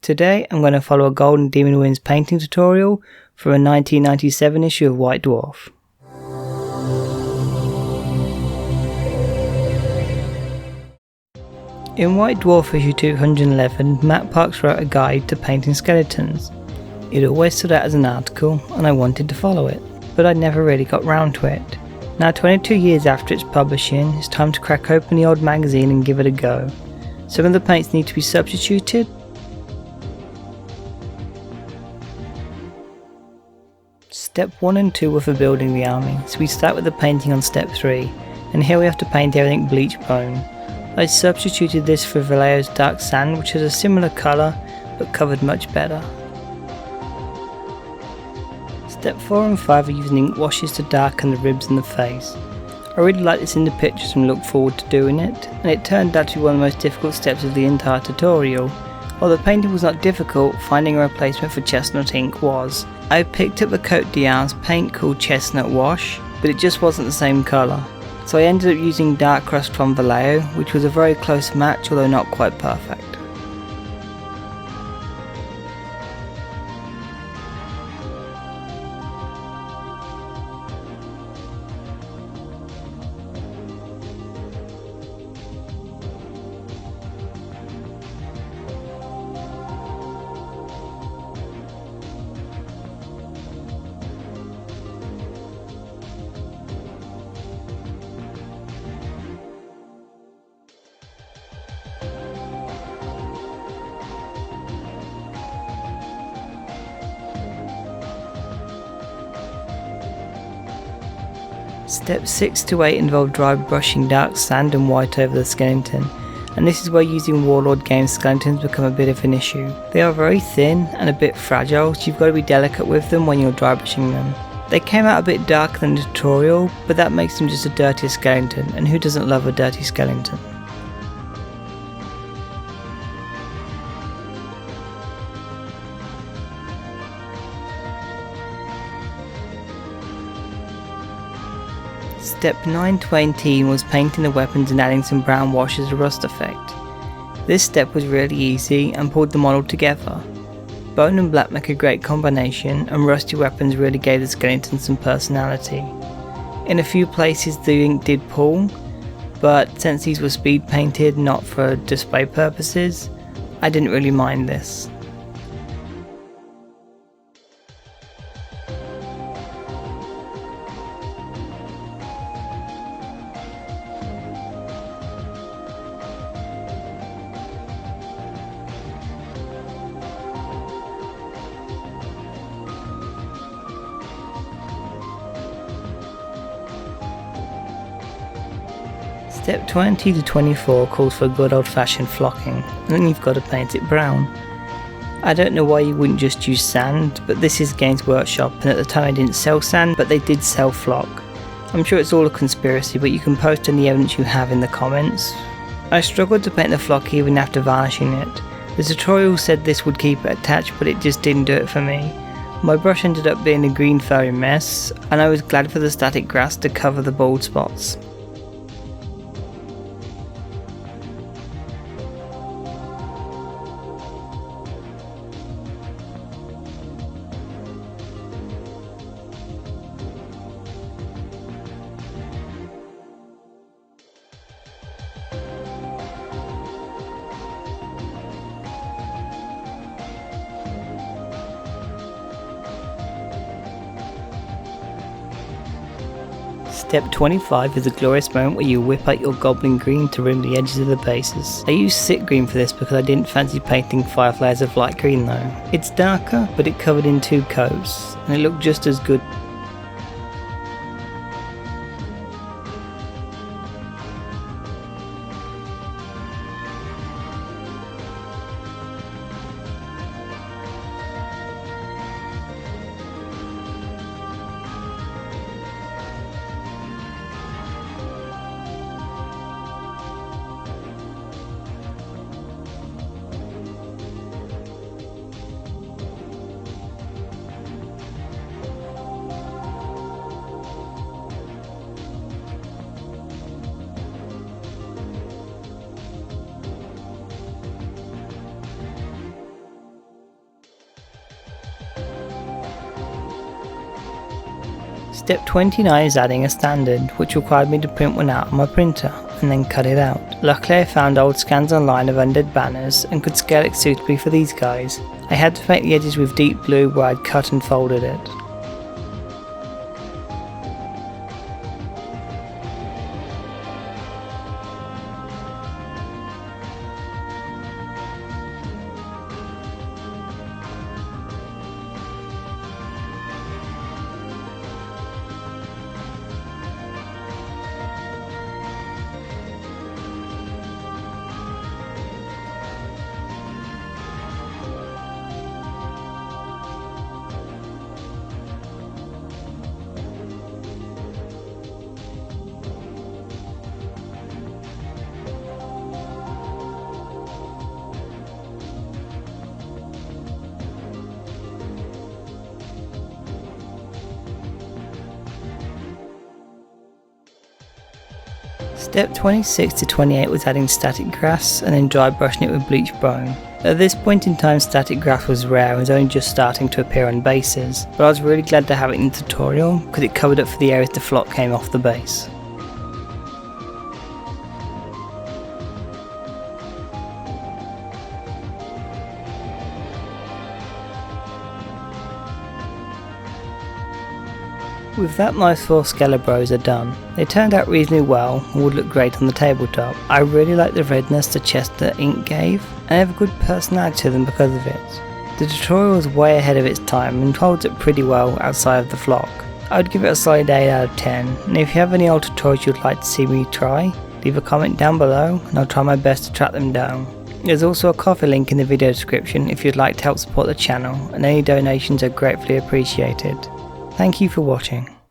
Today I'm going to follow a Golden Demon Winds painting tutorial for a 1997 issue of White Dwarf. In White Dwarf issue 211, Matt Parks wrote a guide to painting skeletons. It always stood out as an article and I wanted to follow it, but I never really got round to it. Now 22 years after its publishing, it's time to crack open the old magazine and give it a go. Some of the paints need to be substituted. Step 1 and 2 were for building the army, so we start with the painting on step 3, and here we have to paint everything bleach bone. I substituted this for Vallejo's dark sand, which has a similar colour but covered much better. Step 4 and 5 are using ink washes to darken the ribs and the face. I really like this in the pictures and look forward to doing it, and it turned out to be one of the most difficult steps of the entire tutorial. While the painting was not difficult, finding a replacement for chestnut ink was. I picked up a Cote d'Arms paint called Chestnut Wash, but it just wasn't the same colour. So I ended up using Dark Rust from Vallejo, which was a very close match although not quite perfect. Steps 6 to 8 involve dry brushing dark sand and white over the skeleton, and this is where using Warlord game skeletons become a bit of an issue. They are very thin and a bit fragile, so you've got to be delicate with them when you're dry brushing them. They came out a bit darker than the tutorial, but that makes them just a dirtier skeleton, and who doesn't love a dirty skeleton? Step 9 to 18 was painting the weapons and adding some brown wash as a rust effect. This step was really easy and pulled the model together. Bone and black make a great combination, and rusty weapons really gave the skeleton some personality. In a few places the ink did pull, but since these were speed painted not for display purposes, I didn't really mind this. Step 20 to 24 calls for good old fashioned flocking, and then you've got to paint it brown. I don't know why you wouldn't just use sand, but this is Games Workshop and at the time they didn't sell sand, but they did sell flock. I'm sure it's all a conspiracy, but you can post any evidence you have in the comments. I struggled to paint the flock even after varnishing it. The tutorial said this would keep it attached, but it just didn't do it for me. My brush ended up being a green furry mess, and I was glad for the static grass to cover the bald spots. Step 25 is a glorious moment where you whip out your goblin green to rim the edges of the bases. I used Sit Green for this because I didn't fancy painting 5 layers of light green though. It's darker, but it covered in 2 coats, and it looked just as good. Step 29 is adding a standard, which required me to print one out on my printer and then cut it out. Luckily I found old scans online of undead banners and could scale it suitably for these guys. I had to paint the edges with deep blue where I'd cut and folded it. Step 26 to 28 was adding static grass and then dry brushing it with bleached bone. At this point in time static grass was rare and was only just starting to appear on bases, but I was really glad to have it in the tutorial because it covered up for the areas the flock came off the base. With that, my 4 Skelebros are done. They turned out reasonably well and would look great on the tabletop. I really like the redness the Chester ink gave, and they have a good personality to them because of it. The tutorial is way ahead of its time and holds up pretty well outside of the flock. I would give it a solid 8 out of 10, and if you have any old tutorials you'd like to see me try, leave a comment down below and I'll try my best to track them down. There's also a coffee link in the video description if you'd like to help support the channel, and any donations are gratefully appreciated. Thank you for watching.